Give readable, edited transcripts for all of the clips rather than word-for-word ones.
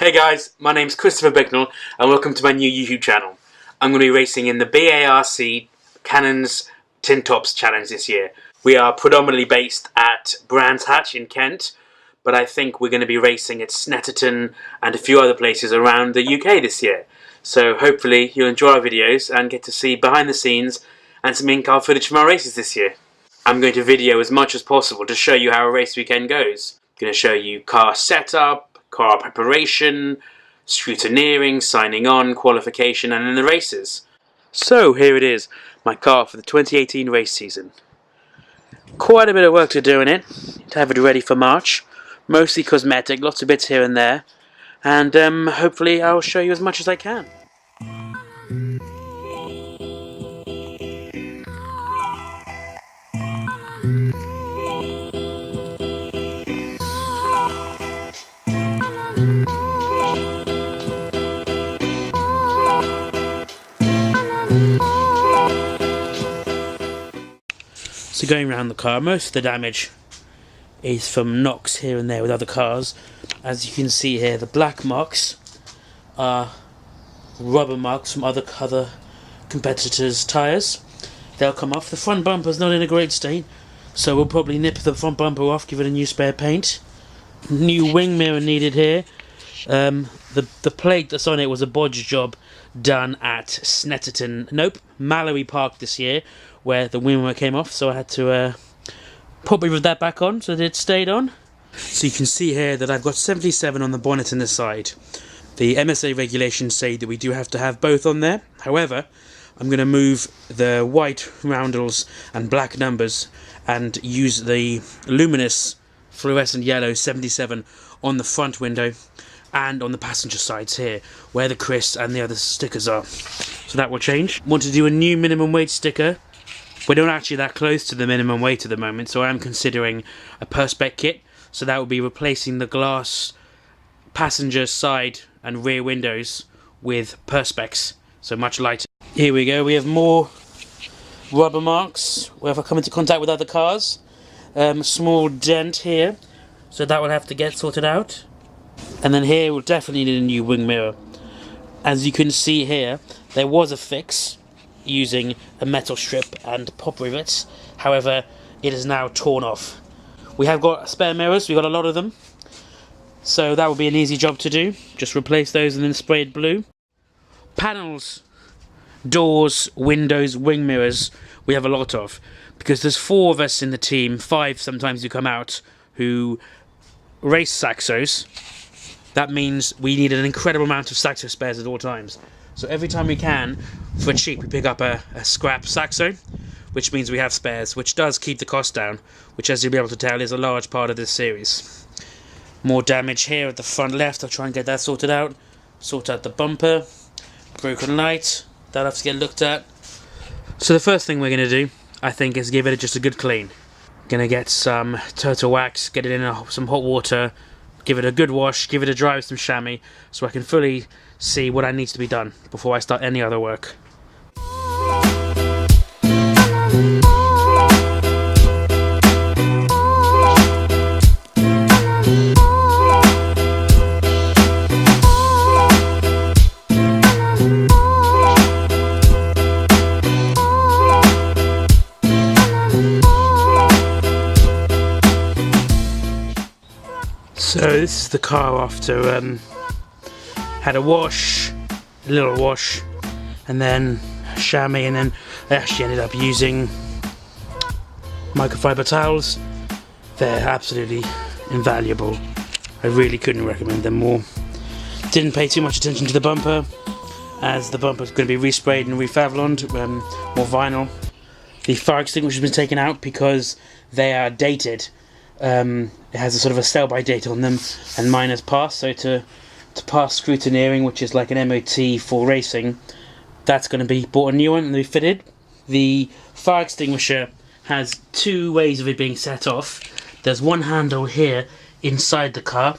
Hey guys, my name's Christopher Bicknell and welcome to my new YouTube channel. I'm going to be racing in the BARC Cannons Tin Tops Challenge this year. We are predominantly based at Brands Hatch in Kent, but I think we're going to be racing at Snetterton and a few other places around the UK this year. So hopefully you'll enjoy our videos and get to see behind the scenes and some in-car footage from our races this year. I'm going to video as much as possible to show you how a race weekend goes. I'm going to show you car setup, car preparation, scrutineering, signing on, qualification and then the races. So here it is, my car for the 2018 race season. Quite a bit of work to do in it, to have it ready for March. Mostly cosmetic, lots of bits here and there. And hopefully I'll show you as much as I can. So going around the car, most of the damage is from knocks here and there with other cars. As you can see here, the black marks are rubber marks from other competitors' tyres. They'll come off. The front bumper's not in a great state, so we'll probably nip the front bumper off, give it a new spare paint. New wing mirror needed here. The plate that's on it was a bodge job done at Mallory Park this year, where the wing mirror came off, so I had to probably put that back on so that it stayed on. So you can see here that I've got 77 on the bonnet and the side. The MSA regulations say that we do have to have both on there. However, I'm going to move the white roundels and black numbers and use the luminous fluorescent yellow 77 on the front window and on the passenger sides here, where the Chris and the other stickers are. So that will change. Want to do a new minimum weight sticker. We're not actually that close to the minimum weight at the moment, so I am considering a Perspex kit. So that will be replacing the glass passenger side and rear windows with Perspex, so much lighter. Here we go, we have more rubber marks where if I come into contact with other cars. A small dent here, so that will have to get sorted out. And then here we'll definitely need a new wing mirror. As you can see here, there was a fix using a metal strip and pop rivets. However, it is now torn off. We have got spare mirrors, we've got a lot of them. So that will be an easy job to do. Just replace those and then spray it blue. Panels, doors, windows, wing mirrors, we have a lot of. Because there's 4 of us in the team, 5 sometimes who come out, who race Saxos. That means we need an incredible amount of Saxo spares at all times. So every time we can, for cheap, we pick up a scrap Saxo, which means we have spares, which does keep the cost down, which, as you'll be able to tell, is a large part of this series. More damage here at the front left. I'll try and get that sorted out. Sort out the bumper. Broken light. That'll have to get looked at. So the first thing we're going to do, I think, is give it just a good clean. Going to get some turtle wax, get it in some hot water, give it a good wash, give it a dry with some chamois, so I can fully see what needs to be done before I start any other work. So this is the car after had a wash, a little wash, and then chamois, and then I actually ended up using microfiber towels. They're absolutely invaluable. I really couldn't recommend them more. Didn't pay too much attention to the bumper, as the bumper is going to be resprayed and refavloned, more vinyl. The fire extinguisher has been taken out because they are dated. It has a sort of a sell-by date on them, and mine has passed. So to pass scrutineering, which is like an MOT for racing, that's going to be bought a new one and refitted. The fire extinguisher has 2 ways of it being set off. There's one handle here inside the car,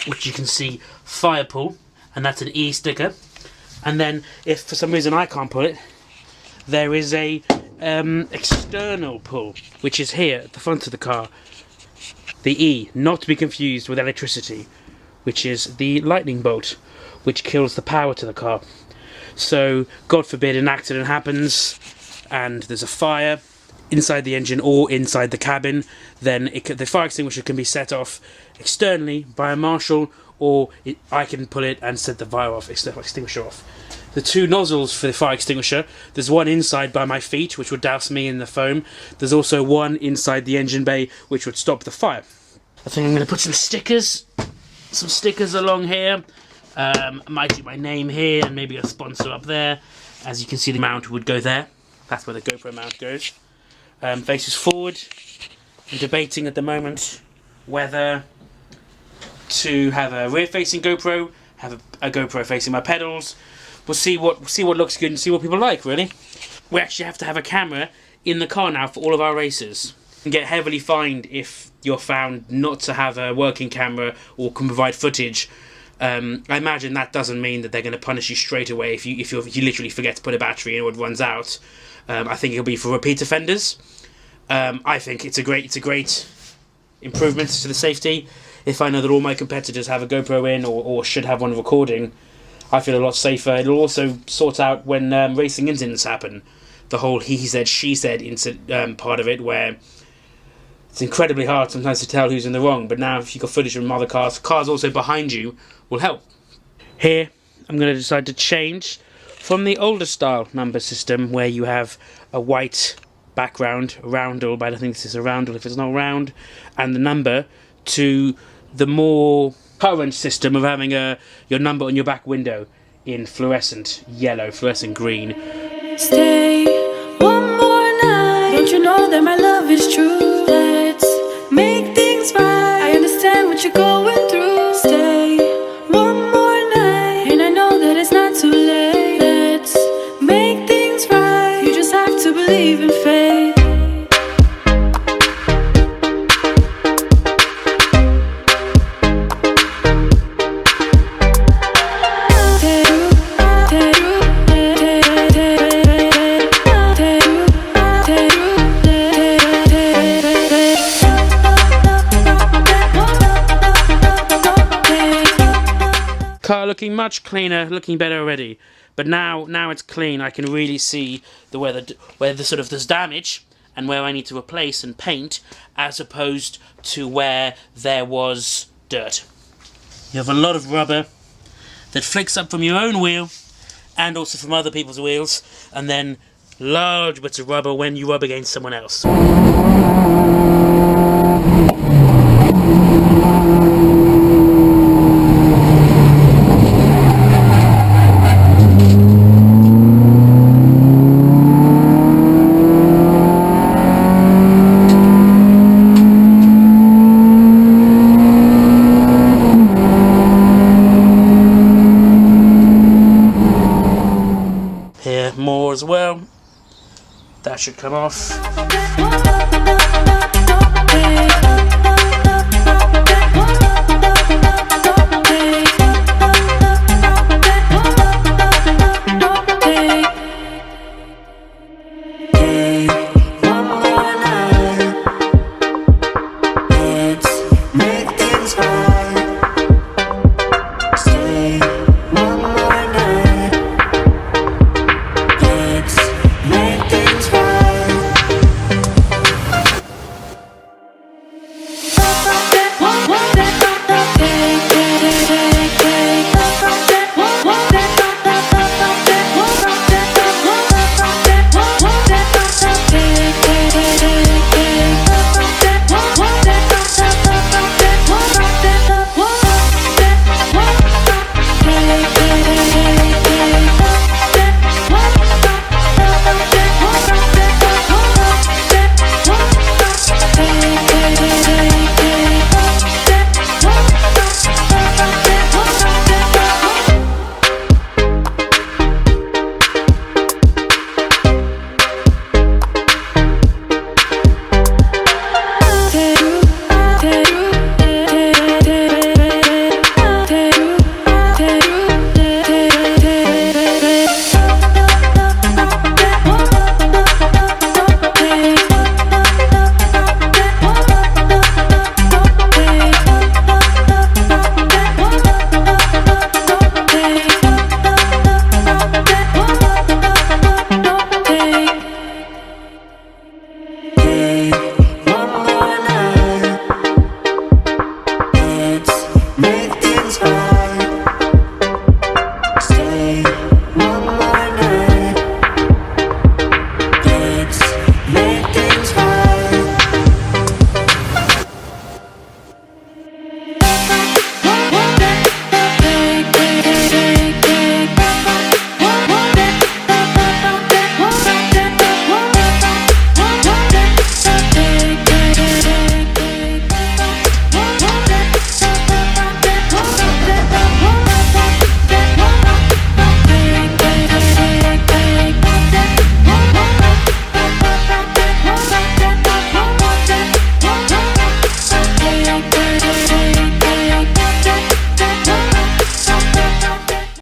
which you can see fire pull, and that's an E sticker. And then if for some reason I can't pull it, there is a external pull, which is here at the front of the car. The E, not to be confused with electricity, which is the lightning bolt, which kills the power to the car. So, God forbid an accident happens and there's a fire inside the engine or inside the cabin, then the fire extinguisher can be set off externally by a marshal, or I can pull it and set the fire extinguisher off. The two nozzles for the fire extinguisher, there's one inside by my feet, which would douse me in the foam. There's also one inside the engine bay, which would stop the fire. I think I'm going to put some stickers along here. I might do my name here and maybe a sponsor up there. As you can see, the mount would go there. That's where the GoPro mount goes. Faces forward. I'm debating at the moment whether to have a rear-facing GoPro, have a GoPro facing my pedals. We'll see what looks good and see what people like, really. We actually have to have a camera in the car now for all of our races. You can get heavily fined if you're found not to have a working camera or can provide footage. I imagine that doesn't mean that they're going to punish you straight away if you literally forget to put a battery in or it runs out. I think it'll be for repeat offenders. I think it's a great improvement to the safety. If I know that all my competitors have a GoPro in or should have one recording, I feel a lot safer. It'll also sort out when racing incidents happen. The whole he said, she said part of it, where it's incredibly hard sometimes to tell who's in the wrong. But now if you've got footage from other cars also behind you will help. Here, I'm going to decide to change from the older style number system where you have a white background, a roundel, but I don't think this is a roundel if it's not round, and the number, to the more current system of having your number on your back window in fluorescent yellow, fluorescent green. Stay one more night. Don't you know that my love is true? Let's make things right. I understand what you're going through. Stay one more night, and I know that it's not too late. Let's make things right. You just have to believe in fate. Car looking much cleaner, looking better already. But now it's clean. I can really see where the sort of there's damage and where I need to replace and paint, as opposed to where there was dirt. You have a lot of rubber that flicks up from your own wheel and also from other people's wheels, and then large bits of rubber when you rub against someone else. Here, more as well. That should come off.